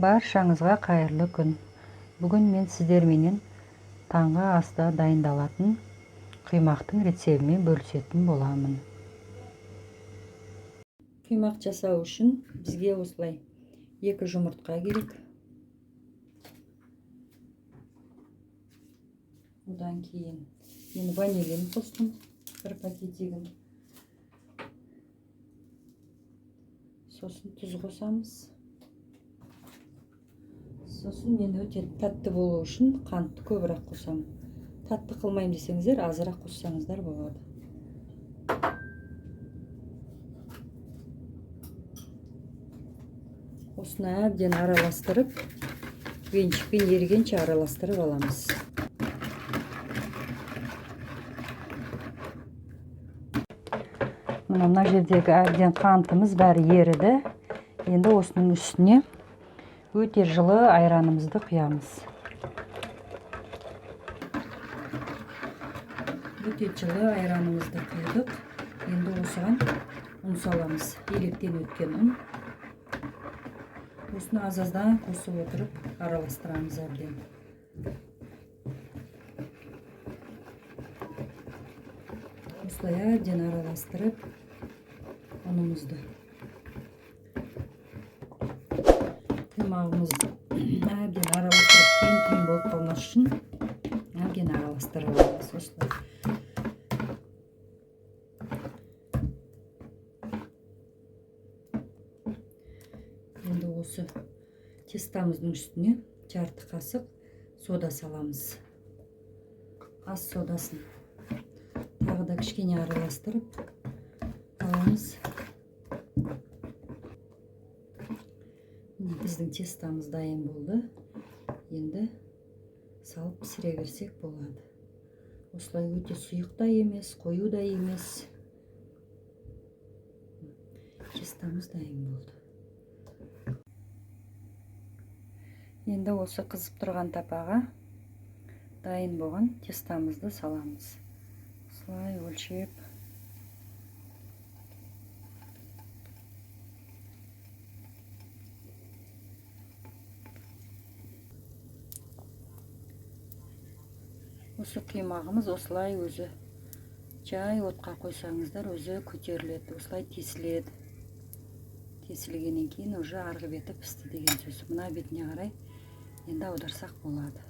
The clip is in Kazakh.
Баршаңызға қайырлы күн. Бүгін мен сіздерменен таңғы аста дайындалатын құймақтың рецебімен бөлісетін боламын. Құймақ жасау үшін бізге осылай 2 жұмыртқа керек. Одан кейін мен ванилин қостым, 1 пакетигін. Сосын тұз қосамыз. Сосын мен өте тәтті болу үшін қантты көбірек қосам. Тәтті қылмайым десеңіздер, азырақ қоссаңыздар болады. Осыны әбден араластырып, венчикпен ерігенше араластырып аламыз. Мына жердегі әбден қантымыз бәрі еріді. Енді осының үстіне өте жылы айранымызды құямыз. Өте жылы айранымызды құйдық. Енді осыған ұн саламыз. Електен өткен ұн. Осыны аз-аздан қосып отырып араластырамыз әбден. Осылай әбден араластырып ұнымызды. Құймағымызды әбден араластырып түйін болып қалмас үшін әбден араластырып аламыз. Осылай. Енді осы тестамыздың үстіне жарты қасық сода саламыз. Ас содасын тағы да кішкене араластырып аламыз. Біздің тестамыз дайын болды. Енді салып пісіре берсек болады. Осылай өте сұйық та емес, қою да емес. Тестамыз дайын болды. Енді осы қызып тұрған тапаға дайын болған тестамызды саламыз. Осылай өлшеп. Осы құймағымыз осылай өзі жай отқа қойсаңыздар өзі көтеріледі, осылай тесіледі. Тесілгеннен кейін уже арғы беті пісті деген сөз. Мына бетіне қарай енді аударсақ болады.